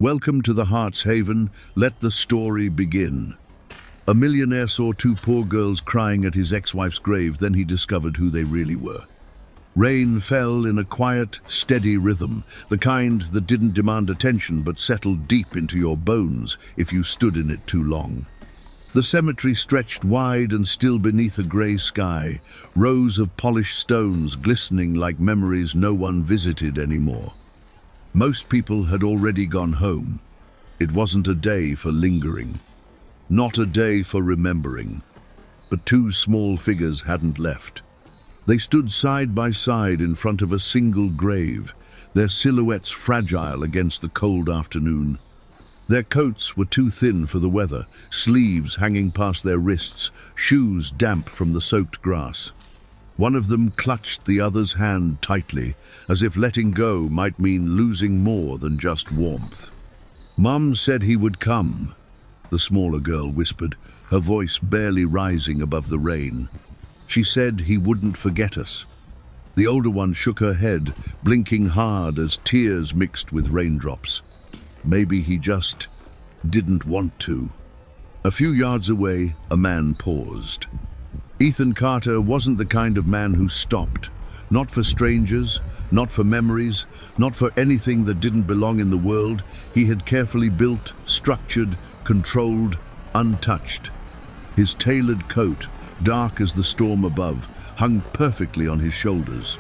Welcome to the Heart's Haven. Let the story begin. A millionaire saw two poor girls crying at his ex-wife's grave, then he discovered who they really were. Rain fell in a quiet, steady rhythm, the kind that didn't demand attention but settled deep into your bones if you stood in it too long. The cemetery stretched wide and still beneath a grey sky, rows of polished stones glistening like memories no one visited anymore. Most people had already gone home. It wasn't a day for lingering, not a day for remembering. But two small figures hadn't left. They stood side by side in front of a single grave, their silhouettes fragile against the cold afternoon. Their coats were too thin for the weather, sleeves hanging past their wrists, shoes damp from the soaked grass. One of them clutched the other's hand tightly, as if letting go might mean losing more than just warmth. "Mum said he would come," the smaller girl whispered, her voice barely rising above the rain. "She said he wouldn't forget us." The older one shook her head, blinking hard as tears mixed with raindrops. Maybe he just didn't want to. A few yards away, a man paused. Ethan Carter wasn't the kind of man who stopped. Not for strangers, not for memories, not for anything that didn't belong in the world he had carefully built, structured, controlled, untouched. His tailored coat, dark as the storm above, hung perfectly on his shoulders.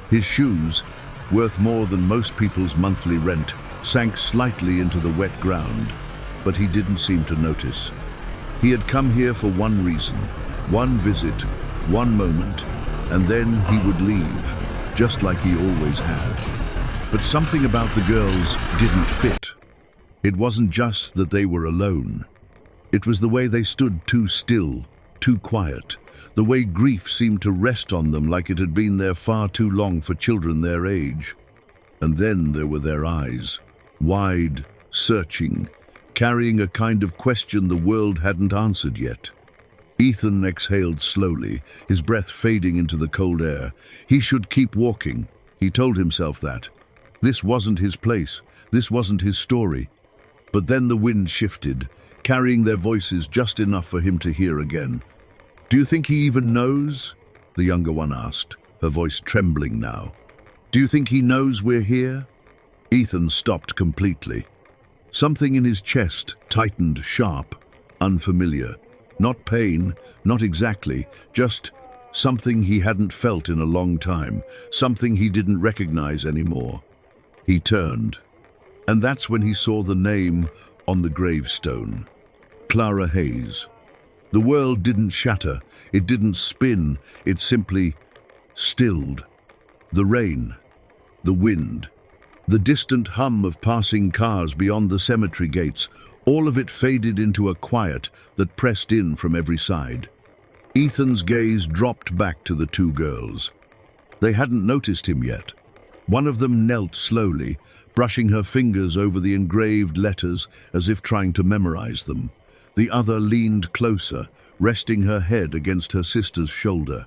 His shoes, worth more than most people's monthly rent, sank slightly into the wet ground, but he didn't seem to notice. He had come here for one reason, one visit, one moment, and then he would leave, just like he always had. But something about the girls didn't fit. It wasn't just that they were alone. It was the way they stood too still, too quiet, the way grief seemed to rest on them like it had been there far too long for children their age. And then there were their eyes, wide, searching, carrying a kind of question the world hadn't answered yet. Ethan exhaled slowly, his breath fading into the cold air. He should keep walking. He told himself that. This wasn't his place. This wasn't his story. But then the wind shifted, carrying their voices just enough for him to hear again. "Do you think he even knows?" the younger one asked, her voice trembling now. "Do you think he knows we're here?" Ethan stopped completely. Something in his chest tightened, sharp, unfamiliar. Not pain, not exactly, just something he hadn't felt in a long time, something he didn't recognize anymore. He turned, and that's when he saw the name on the gravestone. Clara Hayes. The world didn't shatter, it didn't spin, it simply stilled. The rain, the wind, the distant hum of passing cars beyond the cemetery gates, all of it faded into a quiet that pressed in from every side. Ethan's gaze dropped back to the two girls. They hadn't noticed him yet. One of them knelt slowly, brushing her fingers over the engraved letters as if trying to memorize them. The other leaned closer, resting her head against her sister's shoulder.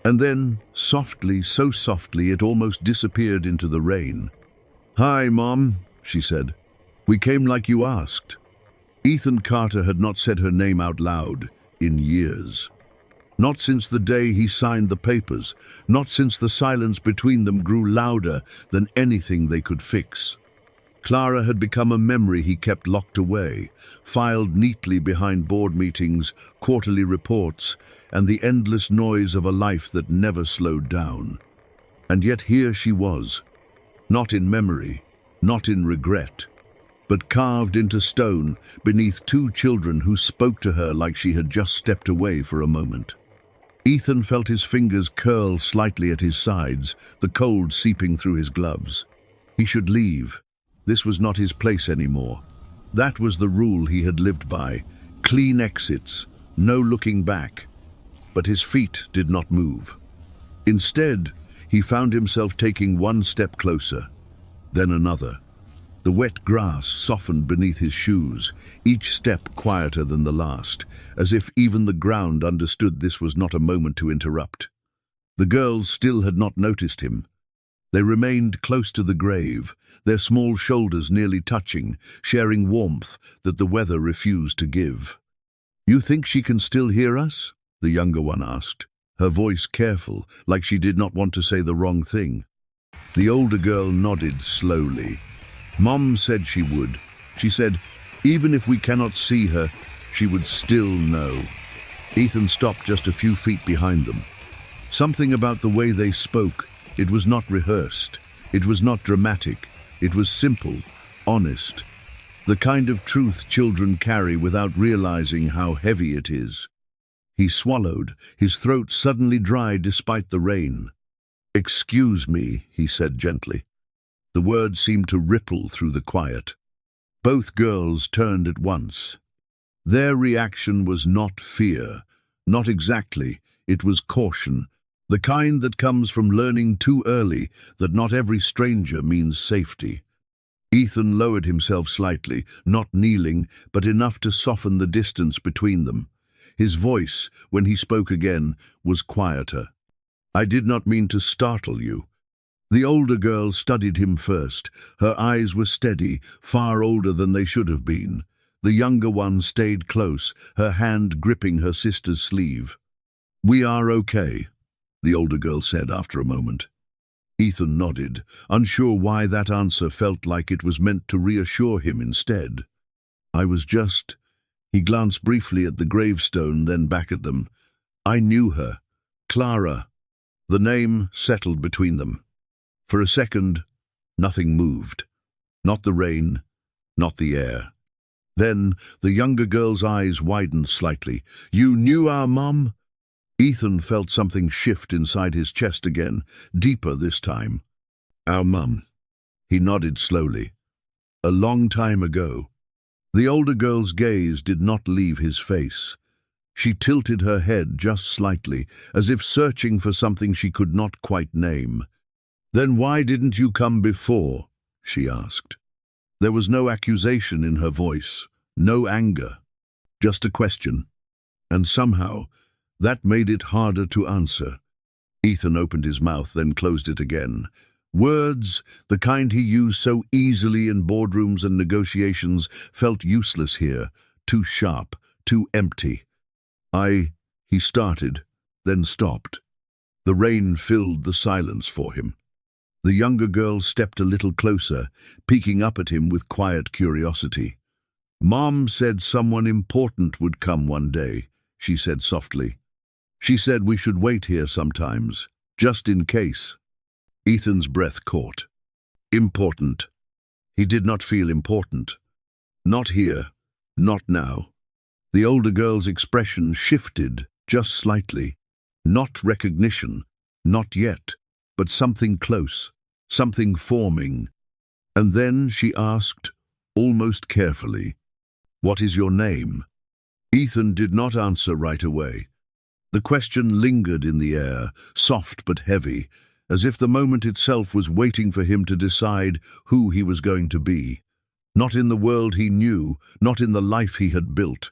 And then, softly, so softly it almost disappeared into the rain. "Hi, Mom," she said. "We came like you asked." Ethan Carter had not said her name out loud in years. Not since the day he signed the papers, not since the silence between them grew louder than anything they could fix. Clara had become a memory he kept locked away, filed neatly behind board meetings, quarterly reports, and the endless noise of a life that never slowed down. And yet here she was, not in memory, not in regret, but carved into stone beneath two children who spoke to her like she had just stepped away for a moment. Ethan felt his fingers curl slightly at his sides, the cold seeping through his gloves. He should leave. This was not his place anymore. That was the rule he had lived by. Clean exits, no looking back. But his feet did not move. Instead, he found himself taking one step closer, then another. The wet grass softened beneath his shoes, each step quieter than the last, as if even the ground understood this was not a moment to interrupt. The girls still had not noticed him. They remained close to the grave, their small shoulders nearly touching, sharing warmth that the weather refused to give. "You think she can still hear us?" the younger one asked, her voice careful, like she did not want to say the wrong thing. The older girl nodded slowly. "Mom said she would. She said, even if we cannot see her, she would still know." Ethan stopped just a few feet behind them. Something about the way they spoke, it was not rehearsed, it was not dramatic, it was simple, honest. The kind of truth children carry without realizing how heavy it is. He swallowed, his throat suddenly dry despite the rain. "Excuse me," he said gently. The words seemed to ripple through the quiet. Both girls turned at once. Their reaction was not fear, not exactly, it was caution, the kind that comes from learning too early that not every stranger means safety. Ethan lowered himself slightly, not kneeling, but enough to soften the distance between them. His voice, when he spoke again, was quieter. "I did not mean to startle you." The older girl studied him first. Her eyes were steady, far older than they should have been. The younger one stayed close, her hand gripping her sister's sleeve. "We are okay," the older girl said after a moment. Ethan nodded, unsure why that answer felt like it was meant to reassure him instead. "I was just—" He glanced briefly at the gravestone, then back at them. "I knew her. Clara." The name settled between them. For a second, nothing moved. Not the rain, not the air. Then the younger girl's eyes widened slightly. "You knew our mom?" Ethan felt something shift inside his chest again, deeper this time. "Our mum." He nodded slowly. "A long time ago." The older girl's gaze did not leave his face. She tilted her head just slightly, as if searching for something she could not quite name. "Then why didn't you come before?" she asked. There was no accusation in her voice, no anger, just a question. And somehow, that made it harder to answer. Ethan opened his mouth, then closed it again. Words, the kind he used so easily in boardrooms and negotiations, felt useless here, too sharp, too empty. He started, then stopped. The rain filled the silence for him. The younger girl stepped a little closer, peeking up at him with quiet curiosity. "Mom said someone important would come one day," she said softly. "She said we should wait here sometimes, just in case." Ethan's breath caught. Important. He did not feel important. Not here, not now. The older girl's expression shifted just slightly. Not recognition, not yet, but something close, something forming. And then she asked, almost carefully, "What is your name?" Ethan did not answer right away. The question lingered in the air, soft but heavy, as if the moment itself was waiting for him to decide who he was going to be. Not in the world he knew, not in the life he had built.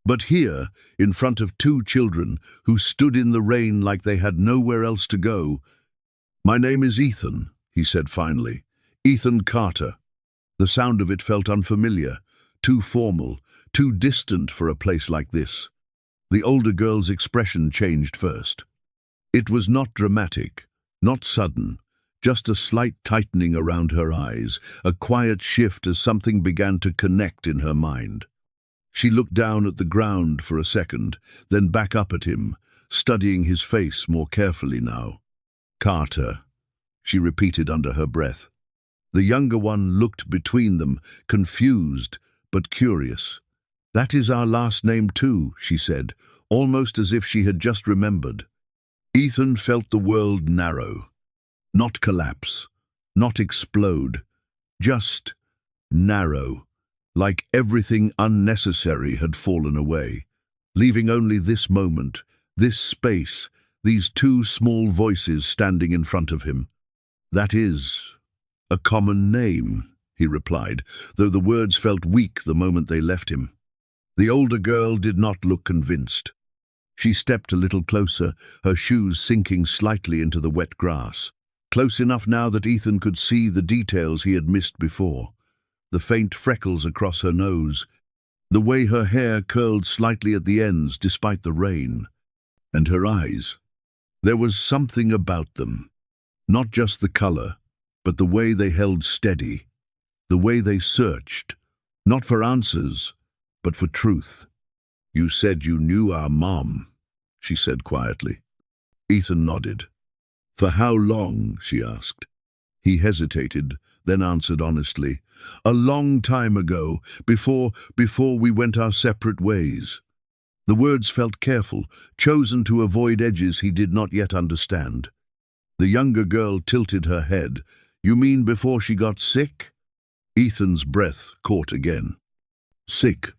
But here, in front of two children who stood in the rain like they had nowhere else to go. "My name is Ethan," he said finally. "Ethan Carter." The sound of it felt unfamiliar, too formal, too distant for a place like this. The older girl's expression changed first. It was not dramatic, not sudden, just a slight tightening around her eyes, a quiet shift as something began to connect in her mind. She looked down at the ground for a second, then back up at him, studying his face more carefully now. "Carter," she repeated under her breath. The younger one looked between them, confused but curious. "That is our last name too," she said, almost as if she had just remembered. Ethan felt the world narrow. Not collapse, not explode, just narrow, like everything unnecessary had fallen away, leaving only this moment, this space, these two small voices standing in front of him. "That is a common name," he replied, though the words felt weak the moment they left him. The older girl did not look convinced. She stepped a little closer, her shoes sinking slightly into the wet grass. close enough now that Ethan could see the details he had missed before. The faint freckles across her nose, the way her hair curled slightly at the ends despite the rain, and her eyes. There was something about them, not just the color, but the way they held steady, the way they searched, not for answers, but for truth. "You said you knew our mom," she said quietly. Ethan nodded. "For how long?" she asked. He hesitated, then answered honestly. "A long time ago, before we went our separate ways." The words felt careful, chosen to avoid edges he did not yet understand. The younger girl tilted her head. "You mean before she got sick?" Ethan's breath caught again. Sick.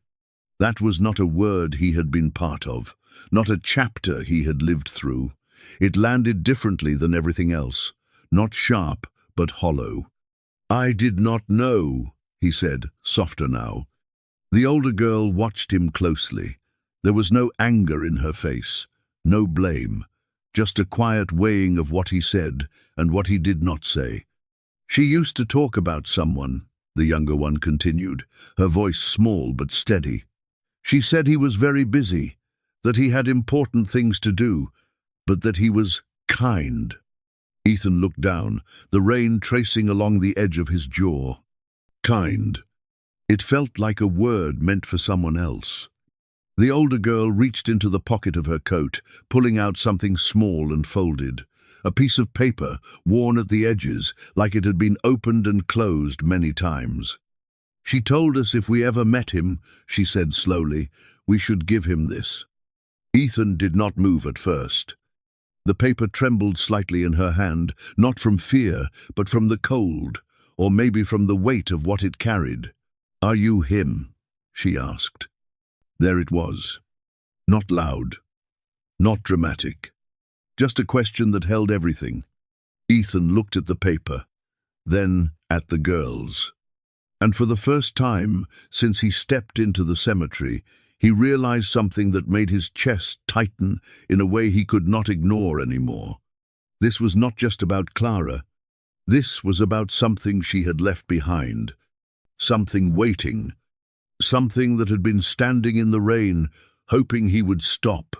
That was not a word he had been part of, not a chapter he had lived through. It landed differently than everything else, not sharp, but hollow. "I did not know," he said, softer now. The older girl watched him closely. There was no anger in her face, no blame, just a quiet weighing of what he said and what he did not say. "She used to talk about someone," the younger one continued, her voice small but steady. "She said he was very busy, that he had important things to do, but that he was kind." Ethan looked down, the rain tracing along the edge of his jaw. Kind. It felt like a word meant for someone else. The older girl reached into the pocket of her coat, pulling out something small and folded. A piece of paper, worn at the edges, like it had been opened and closed many times. "She told us if we ever met him," she said slowly, "we should give him this." Ethan did not move at first. The paper trembled slightly in her hand, not from fear, but from the cold, or maybe from the weight of what it carried. "Are you him?" she asked. There it was. Not loud, not dramatic. Just a question that held everything. Ethan looked at the paper, then at the girls. And for the first time since he stepped into the cemetery, he realized something that made his chest tighten in a way he could not ignore anymore. This was not just about Clara. This was about something she had left behind. Something waiting. Something that had been standing in the rain, hoping he would stop.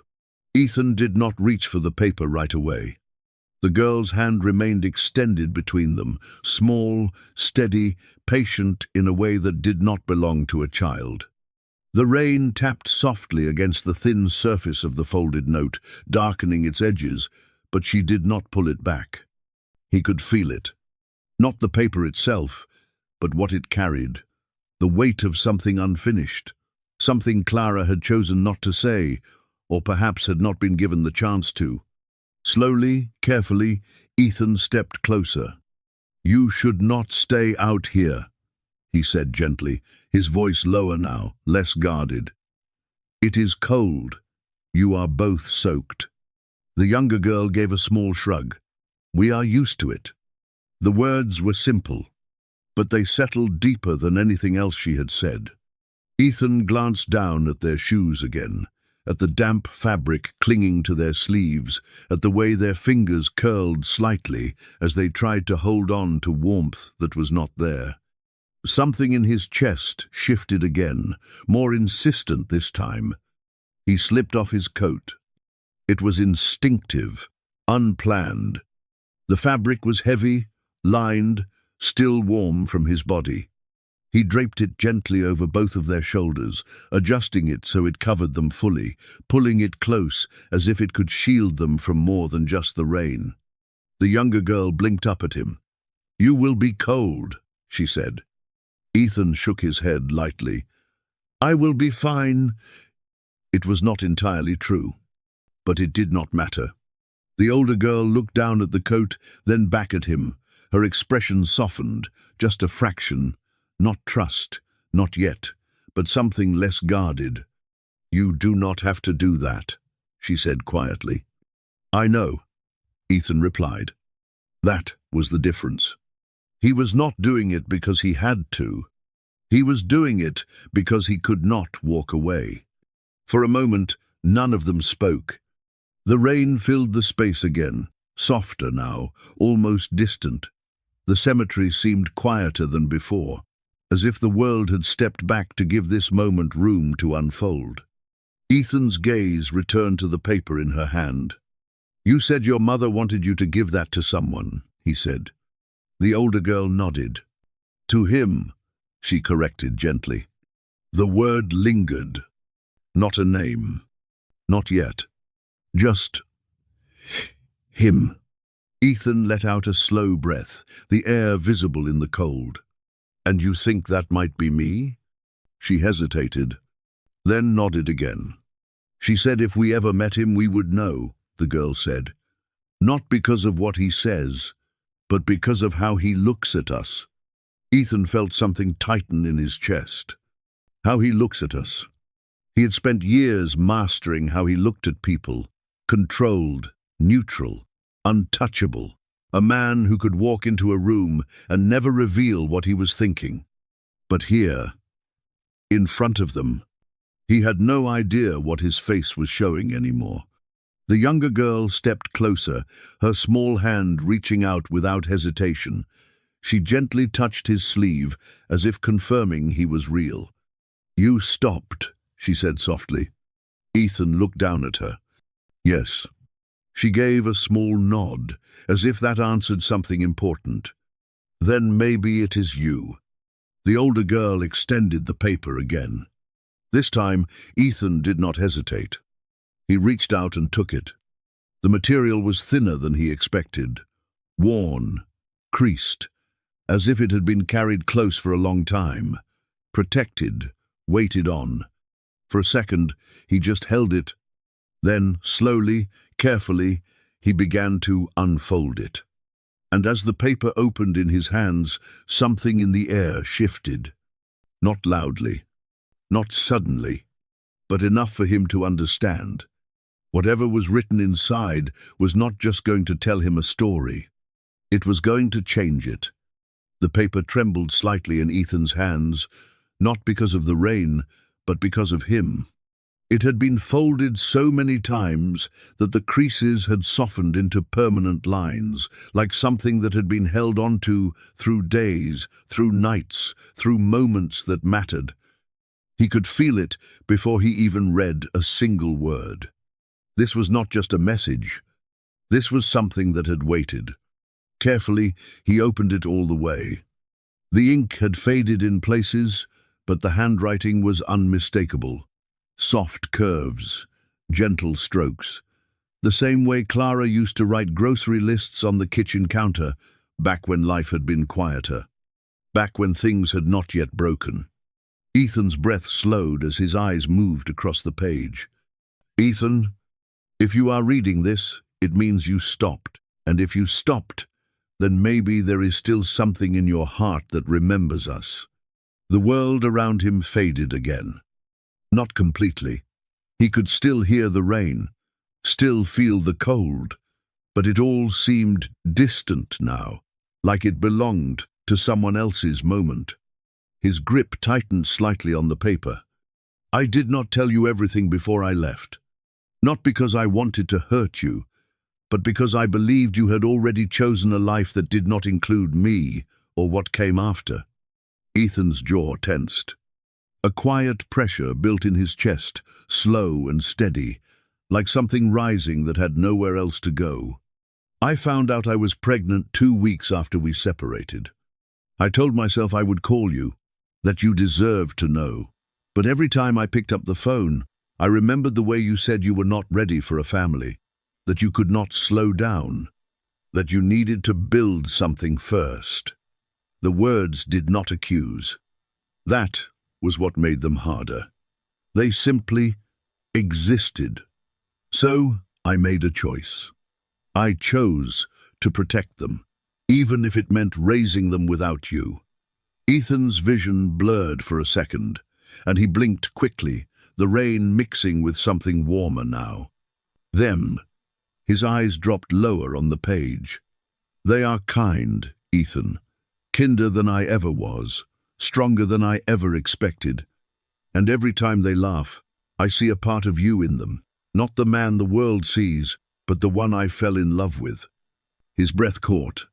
Ethan did not reach for the paper right away. The girl's hand remained extended between them, small, steady, patient in a way that did not belong to a child. The rain tapped softly against the thin surface of the folded note, darkening its edges, but she did not pull it back. He could feel it. Not the paper itself, but what it carried. The weight of something unfinished. Something Clara had chosen not to say, or perhaps had not been given the chance to. Slowly, carefully, Ethan stepped closer. "You should not stay out here," he said gently, his voice lower now, less guarded. "It is cold. You are both soaked." The younger girl gave a small shrug. "We are used to it." The words were simple, but they settled deeper than anything else she had said. Ethan glanced down at their shoes again, at the damp fabric clinging to their sleeves, at the way their fingers curled slightly as they tried to hold on to warmth that was not there. Something in his chest shifted again, more insistent this time. He slipped off his coat. It was instinctive, unplanned. The fabric was heavy, lined, still warm from his body. He draped it gently over both of their shoulders, adjusting it so it covered them fully, pulling it close as if it could shield them from more than just the rain. The younger girl blinked up at him. "You will be cold," she said. Ethan shook his head lightly. "I will be fine." It was not entirely true, but it did not matter. The older girl looked down at the coat, then back at him. Her expression softened, just a fraction. Not trust, not yet, but something less guarded. "You do not have to do that," she said quietly. "I know," Ethan replied. That was the difference. He was not doing it because he had to. He was doing it because he could not walk away. For a moment, none of them spoke. The rain filled the space again, softer now, almost distant. The cemetery seemed quieter than before, as if the world had stepped back to give this moment room to unfold. Ethan's gaze returned to the paper in her hand. "You said your mother wanted you to give that to someone," he said. The older girl nodded. "To him," she corrected gently. The word lingered. Not a name. Not yet. Just him. Ethan let out a slow breath, the air visible in the cold. "And you think that might be me?" She hesitated, then nodded again. "She said if we ever met him we would know," the girl said. "Not because of what he says, but because of how he looks at us." Ethan felt something tighten in his chest. How he looks at us. He had spent years mastering how he looked at people, controlled, neutral, untouchable, a man who could walk into a room and never reveal what he was thinking. But here, in front of them, he had no idea what his face was showing anymore. The younger girl stepped closer, her small hand reaching out without hesitation. She gently touched his sleeve, as if confirming he was real. "You stopped," she said softly. Ethan looked down at her. "Yes." She gave a small nod, as if that answered something important. "Then maybe it is you." The older girl extended the paper again. This time, Ethan did not hesitate. He reached out and took it. The material was thinner than he expected, worn, creased, as if it had been carried close for a long time, protected, weighted on. For a second, he just held it. Then, slowly, carefully, he began to unfold it. And as the paper opened in his hands, something in the air shifted. Not loudly, not suddenly, but enough for him to understand. Whatever was written inside was not just going to tell him a story. It was going to change it. The paper trembled slightly in Ethan's hands, not because of the rain, but because of him. It had been folded so many times that the creases had softened into permanent lines, like something that had been held onto through days, through nights, through moments that mattered. He could feel it before he even read a single word. This was not just a message. This was something that had waited. Carefully, he opened it all the way. The ink had faded in places, but the handwriting was unmistakable. Soft curves, gentle strokes. The same way Clara used to write grocery lists on the kitchen counter, back when life had been quieter. Back when things had not yet broken. Ethan's breath slowed as his eyes moved across the page. "Ethan, if you are reading this, it means you stopped. And if you stopped, then maybe there is still something in your heart that remembers us." The world around him faded again. Not completely. He could still hear the rain, still feel the cold, but it all seemed distant now, like it belonged to someone else's moment. His grip tightened slightly on the paper. "I did not tell you everything before I left. Not because I wanted to hurt you, but because I believed you had already chosen a life that did not include me or what came after." Ethan's jaw tensed. A quiet pressure built in his chest, slow and steady, like something rising that had nowhere else to go. "I found out I was pregnant 2 weeks after we separated. I told myself I would call you, that you deserved to know. But every time I picked up the phone, I remembered the way you said you were not ready for a family, that you could not slow down, that you needed to build something first." The words did not accuse. That was what made them harder. They simply existed. So I made a choice. I chose to protect them, even if it meant raising them without you. Ethan's vision blurred for a second, and he blinked quickly, the rain mixing with something warmer now. Them. His eyes dropped lower on the page. "They are kind, Ethan. Kinder than I ever was, stronger than I ever expected. And every time they laugh, I see a part of you in them, not the man the world sees, but the one I fell in love with. His breath caught.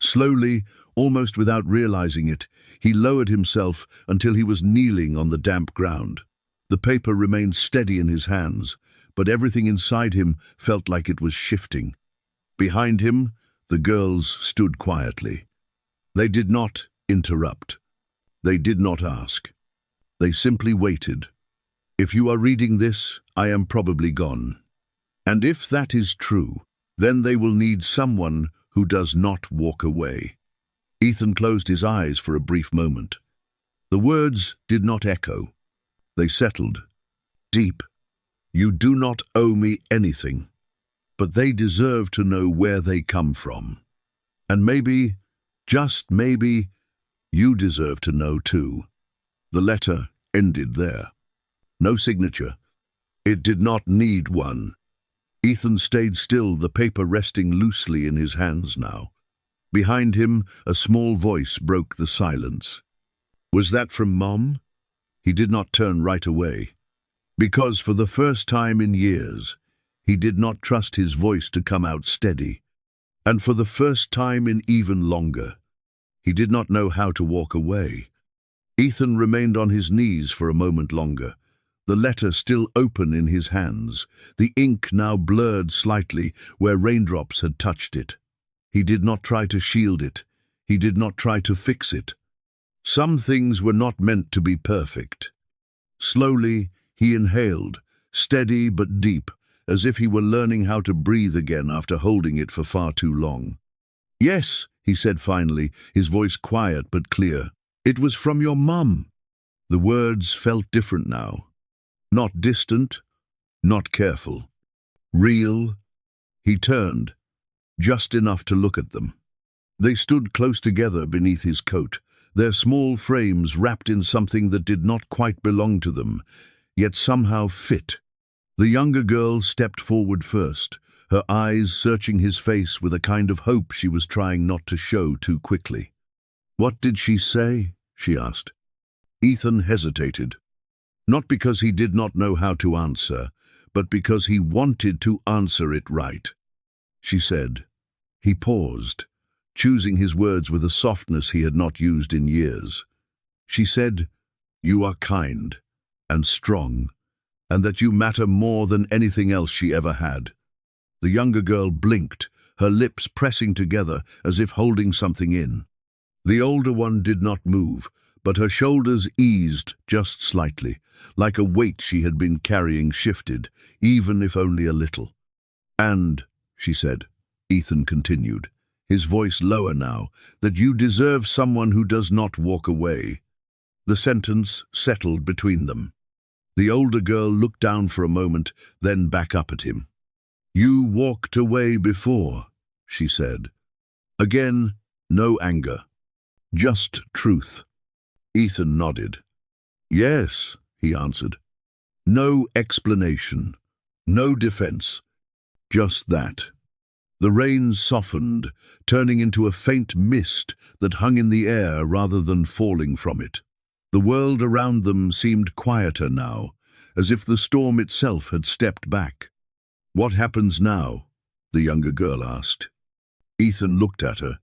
Slowly, almost without realizing it, he lowered himself until he was kneeling on the damp ground. The paper remained steady in his hands, but everything inside him felt like it was shifting. Behind him, the girls stood quietly. They did not interrupt. They did not ask. They simply waited. If you are reading this, I am probably gone. And if that is true, then they will need someone who does not walk away. Ethan closed his eyes for a brief moment. The words did not echo. They settled. Deep. You do not owe me anything, but they deserve to know where they come from. And maybe, just maybe, you deserve to know too. The letter ended there. No signature. It did not need one. Ethan stayed still, the paper resting loosely in his hands now. Behind him, a small voice broke the silence. Was that from Mom? He did not turn right away, because for the first time in years, he did not trust his voice to come out steady. And for the first time in even longer, he did not know how to walk away. Ethan remained on his knees for a moment longer, the letter still open in his hands, the ink now blurred slightly where raindrops had touched it. He did not try to shield it. He did not try to fix it. Some things were not meant to be perfect. Slowly, he inhaled, steady but deep, as if he were learning how to breathe again after holding it for far too long. Yes, he said finally, his voice quiet but clear. It was from your mum. The words felt different now. Not distant, not careful. Real. He turned, just enough to look at them. They stood close together beneath his coat, their small frames wrapped in something that did not quite belong to them, yet somehow fit. The younger girl stepped forward first, her eyes searching his face with a kind of hope she was trying not to show too quickly. What did she say? She asked. Ethan hesitated. Not because he did not know how to answer, but because he wanted to answer it right. She said. He paused, choosing his words with a softness he had not used in years. She said, "You are kind and strong, and that you matter more than anything else she ever had." The younger girl blinked, her lips pressing together as if holding something in. The older one did not move, but her shoulders eased just slightly, like a weight she had been carrying shifted, even if only a little. "And," she said, Ethan continued, his voice lower now, "that you deserve someone who does not walk away." The sentence settled between them. The older girl looked down for a moment, then back up at him. "You walked away before," she said. Again, no anger, just truth. Ethan nodded. "Yes," he answered. No explanation, no defense, just that. The rain softened, turning into a faint mist that hung in the air rather than falling from it. The world around them seemed quieter now, as if the storm itself had stepped back. "What happens now?" the younger girl asked. Ethan looked at her,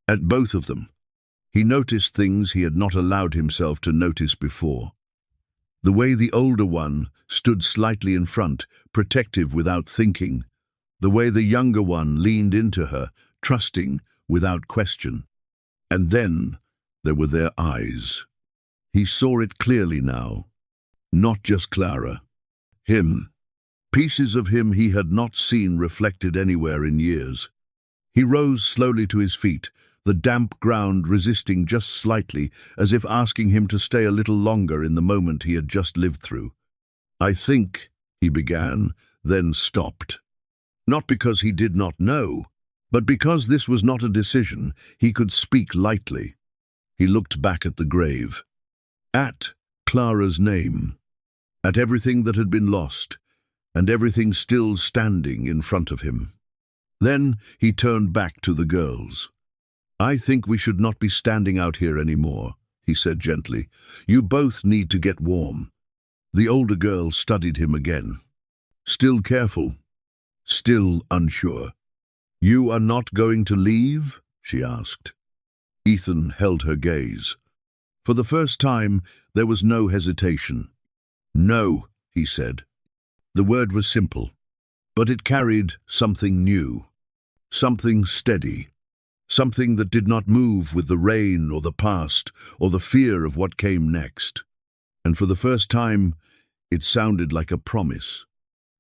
at both of them. He noticed things he had not allowed himself to notice before. The way the older one stood slightly in front, protective without thinking. The way the younger one leaned into her, trusting without question. And then there were their eyes. He saw it clearly now. Not just Clara. Him. Pieces of him he had not seen reflected anywhere in years. He rose slowly to his feet, the damp ground resisting just slightly, as if asking him to stay a little longer in the moment he had just lived through. "I think," he began, then stopped. Not because he did not know, but because this was not a decision he could speak lightly. He looked back at the grave. At Clara's name. At everything that had been lost, and everything still standing in front of him. Then he turned back to the girls. "I think we should not be standing out here anymore," he said gently. "You both need to get warm." The older girl studied him again. Still careful, still unsure. "You are not going to leave?" she asked. Ethan held her gaze. For the first time, there was no hesitation. "No," he said. The word was simple, but it carried something new, something steady, something that did not move with the rain or the past or the fear of what came next. And for the first time, it sounded like a promise.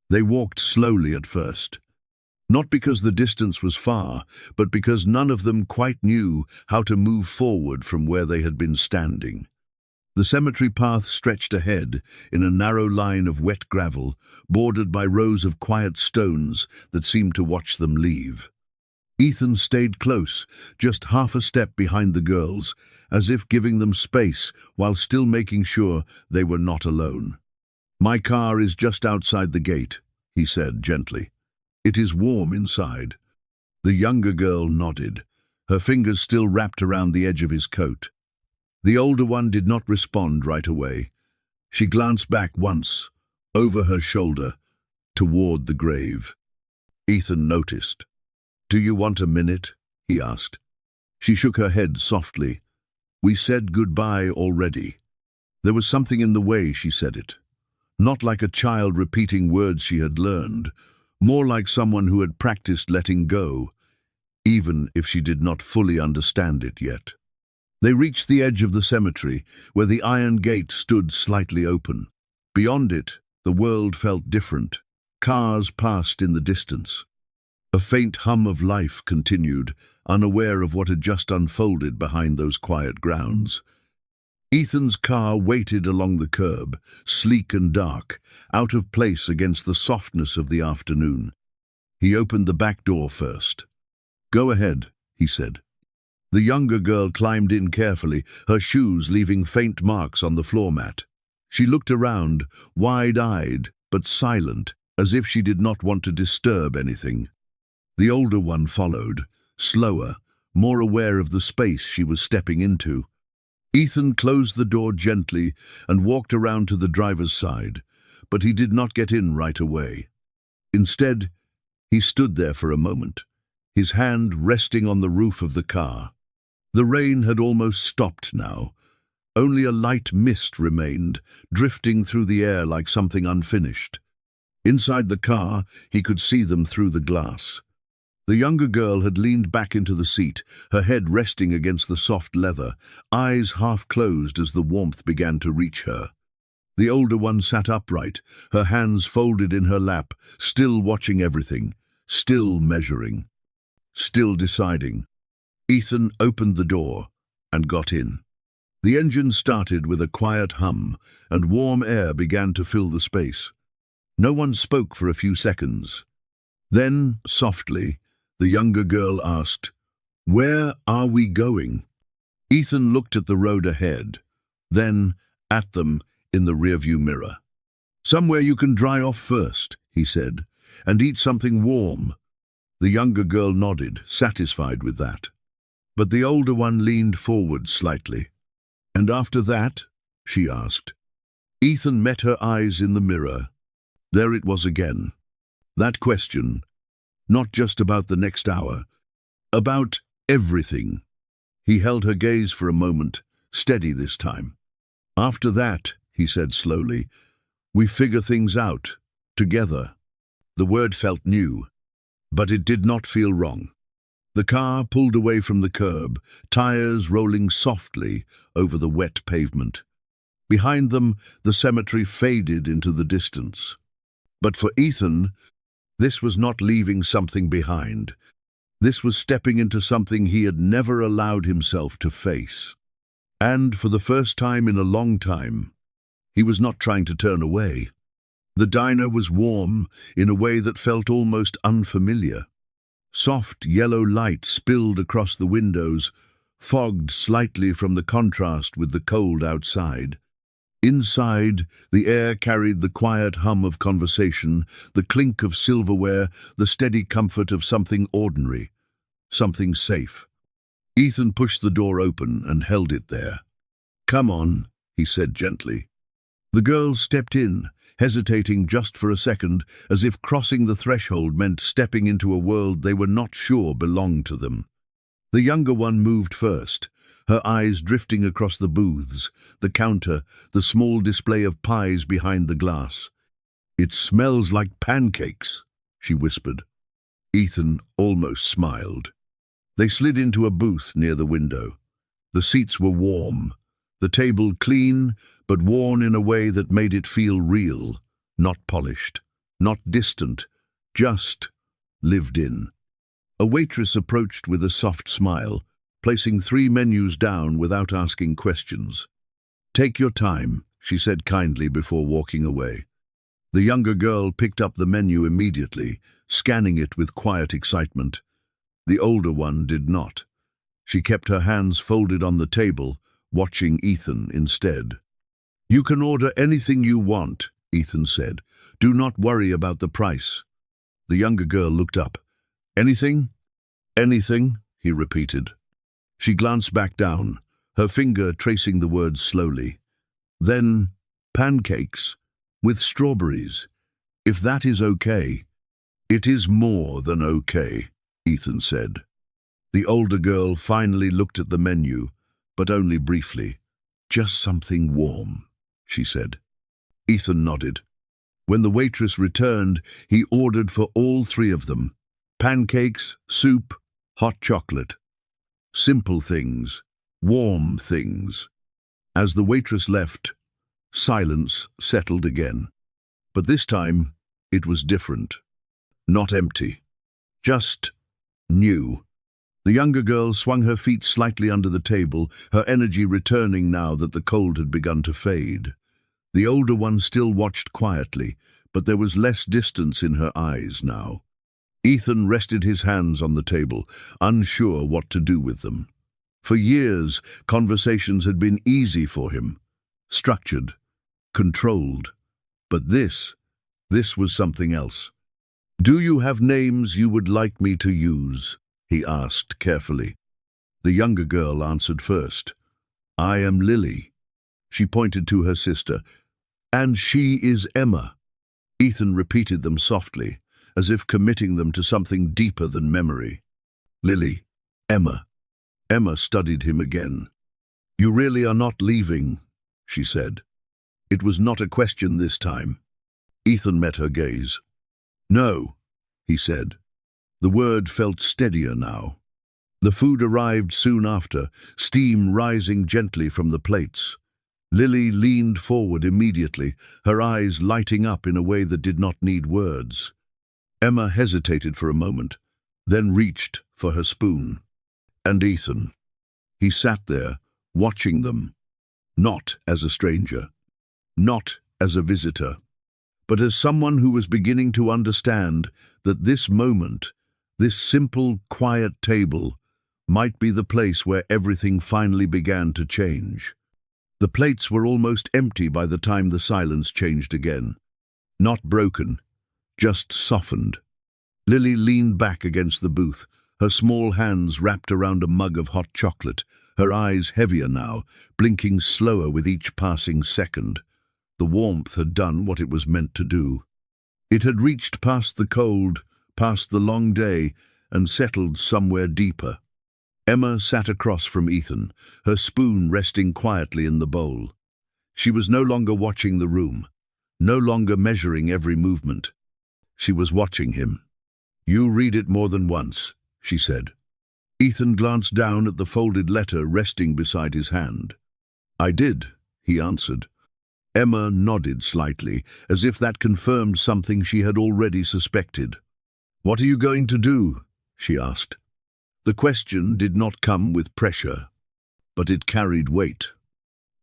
They walked slowly at first, not because the distance was far, but because none of them quite knew how to move forward from where they had been standing. The cemetery path stretched ahead in a narrow line of wet gravel, bordered by rows of quiet stones that seemed to watch them leave. Ethan stayed close, just half a step behind the girls, as if giving them space while still making sure they were not alone. "My car is just outside the gate," he said gently. "It is warm inside." The younger girl nodded, her fingers still wrapped around the edge of his coat. The older one did not respond right away. She glanced back once, over her shoulder, toward the grave. Ethan noticed. "Do you want a minute?" he asked. She shook her head softly. "We said goodbye already." There was something in the way she said it. Not like a child repeating words she had learned, more like someone who had practiced letting go, even if she did not fully understand it yet. They reached the edge of the cemetery, where the iron gate stood slightly open. Beyond it, the world felt different. Cars passed in the distance. A faint hum of life continued, unaware of what had just unfolded behind those quiet grounds. Ethan's car waited along the curb, sleek and dark, out of place against the softness of the afternoon. He opened the back door first. "Go ahead," he said. The younger girl climbed in carefully, her shoes leaving faint marks on the floor mat. She looked around, wide-eyed but silent, as if she did not want to disturb anything. The older one followed, slower, more aware of the space she was stepping into. Ethan closed the door gently and walked around to the driver's side, but he did not get in right away. Instead, he stood there for a moment, his hand resting on the roof of the car. The rain had almost stopped now. Only a light mist remained, drifting through the air like something unfinished. Inside the car, he could see them through the glass. The younger girl had leaned back into the seat, her head resting against the soft leather, eyes half closed as the warmth began to reach her. The older one sat upright, her hands folded in her lap, still watching everything, still measuring, still deciding. Ethan opened the door and got in. The engine started with a quiet hum, and warm air began to fill the space. No one spoke for a few seconds. Then, softly, the younger girl asked, "Where are we going?" Ethan looked at the road ahead, then at them in the rearview mirror. "Somewhere you can dry off first," he said, "and eat something warm." The younger girl nodded, satisfied with that. But the older one leaned forward slightly. "And after that?" she asked. Ethan met her eyes in the mirror. There it was again. That question, not just about the next hour, about everything. He held her gaze for a moment, steady this time. "After that," he said slowly, "we figure things out, together." The word felt new, but it did not feel wrong. The car pulled away from the curb, tires rolling softly over the wet pavement. Behind them, the cemetery faded into the distance. But for Ethan, this was not leaving something behind. This was stepping into something he had never allowed himself to face. And for the first time in a long time, he was not trying to turn away. The diner was warm in a way that felt almost unfamiliar. Soft yellow light spilled across the windows, fogged slightly from the contrast with the cold outside. Inside, the air carried the quiet hum of conversation, the clink of silverware, the steady comfort of something ordinary, something safe. Ethan pushed the door open and held it there. "Come on," he said gently. The girls stepped in, hesitating just for a second, as if crossing the threshold meant stepping into a world they were not sure belonged to them. The younger one moved first, her eyes drifting across the booths, the counter, the small display of pies behind the glass. "It smells like pancakes," she whispered. Ethan almost smiled. They slid into a booth near the window. The seats were warm, the table clean, but worn in a way that made it feel real, not polished, not distant, just lived in. A waitress approached with a soft smile, placing 3 menus down without asking questions. "Take your time," she said kindly before walking away. The younger girl picked up the menu immediately, scanning it with quiet excitement. The older one did not. She kept her hands folded on the table, watching Ethan instead. "You can order anything you want," Ethan said. "Do not worry about the price." The younger girl looked up. "Anything?" "Anything," he repeated. She glanced back down, her finger tracing the words slowly. Then, "Pancakes, with strawberries. If that is okay." "It is more than okay," Ethan said. The older girl finally looked at the menu, but only briefly. "Just something warm," she said. Ethan nodded. When the waitress returned, he ordered for all 3 of them. Pancakes, soup, hot chocolate. Simple things, warm things. As the waitress left, silence settled again. But this time, it was different. Not empty. Just new. The younger girl swung her feet slightly under the table, her energy returning now that the cold had begun to fade. The older one still watched quietly, but there was less distance in her eyes now. Ethan rested his hands on the table, unsure what to do with them. For years, conversations had been easy for him, structured, controlled. But this was something else. "Do you have names you would like me to use?" he asked carefully. The younger girl answered first. "I am Lily." She pointed to her sister. "And she is Emma." Ethan repeated them softly, as if committing them to something deeper than memory. "Lily, Emma." Emma studied him again. "You really are not leaving," she said. It was not a question this time. Ethan met her gaze. "No," he said. The word felt steadier now. The food arrived soon after, steam rising gently from the plates. Lily leaned forward immediately, her eyes lighting up in a way that did not need words. Emma hesitated for a moment, then reached for her spoon. And Ethan. He sat there, watching them, not as a stranger, not as a visitor, but as someone who was beginning to understand that this moment, this simple, quiet table, might be the place where everything finally began to change. The plates were almost empty by the time the silence changed again. Not broken, just softened. Lily leaned back against the booth, her small hands wrapped around a mug of hot chocolate, her eyes heavier now, blinking slower with each passing second. The warmth had done what it was meant to do. It had reached past the cold, past the long day, and settled somewhere deeper. Emma sat across from Ethan, her spoon resting quietly in the bowl. She was no longer watching the room, no longer measuring every movement. She was watching him. "You read it more than once," she said. Ethan glanced down at the folded letter resting beside his hand. "I did," he answered. Emma nodded slightly, as if that confirmed something she had already suspected. "What are you going to do?" she asked. The question did not come with pressure, but it carried weight.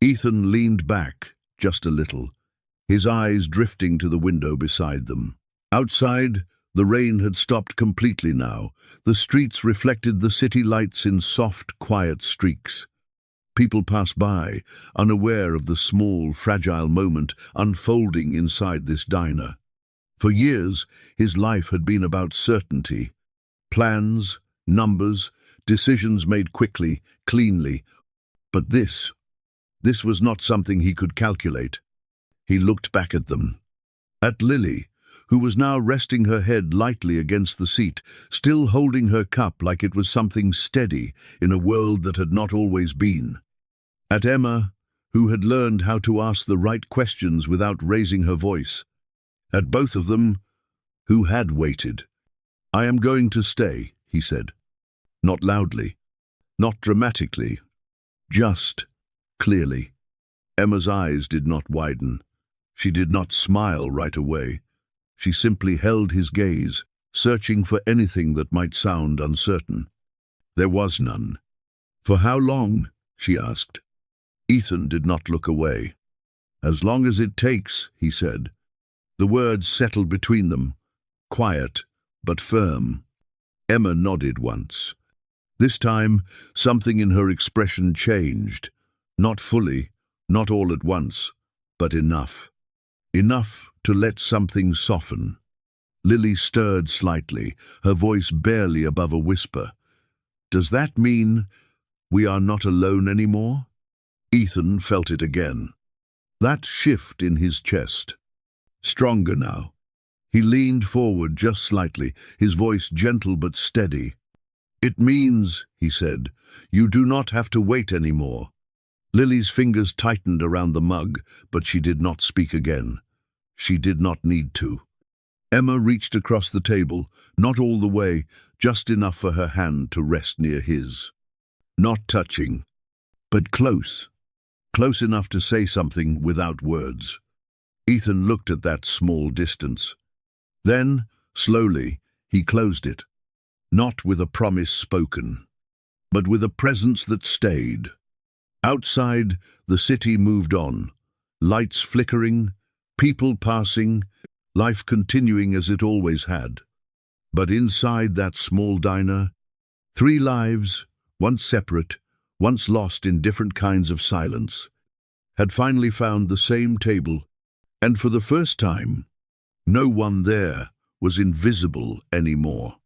Ethan leaned back just a little, his eyes drifting to the window beside them. Outside, the rain had stopped completely now. The streets reflected the city lights in soft, quiet streaks. People passed by, unaware of the small, fragile moment unfolding inside this diner. For years, his life had been about certainty. Plans, numbers, decisions made quickly, cleanly. But this was not something he could calculate. He looked back at them. At Lily, who was now resting her head lightly against the seat, still holding her cup like it was something steady in a world that had not always been. At Emma, who had learned how to ask the right questions without raising her voice. At both of them, who had waited. "I am going to stay," he said. Not loudly, not dramatically, just clearly. Emma's eyes did not widen. She did not smile right away. She simply held his gaze, searching for anything that might sound uncertain. There was none. "For how long?" she asked. Ethan did not look away. "As long as it takes," he said. The words settled between them, quiet but firm. Emma nodded once. This time, something in her expression changed. Not fully, not all at once, but enough. Enough to let something soften. Lily stirred slightly, her voice barely above a whisper. "Does that mean we are not alone anymore?" Ethan felt it again. That shift in his chest. Stronger now. He leaned forward just slightly, his voice gentle but steady. "It means," he said, "you do not have to wait anymore." Lily's fingers tightened around the mug, but she did not speak again. She did not need to. Emma reached across the table, not all the way, just enough for her hand to rest near his. Not touching, but close. Close enough to say something without words. Ethan looked at that small distance. Then, slowly, he closed it. Not with a promise spoken, but with a presence that stayed. Outside, the city moved on, lights flickering, people passing, life continuing as it always had. But inside that small diner, 3 lives, once separate, once lost in different kinds of silence, had finally found the same table, and for the first time, no one there was invisible anymore.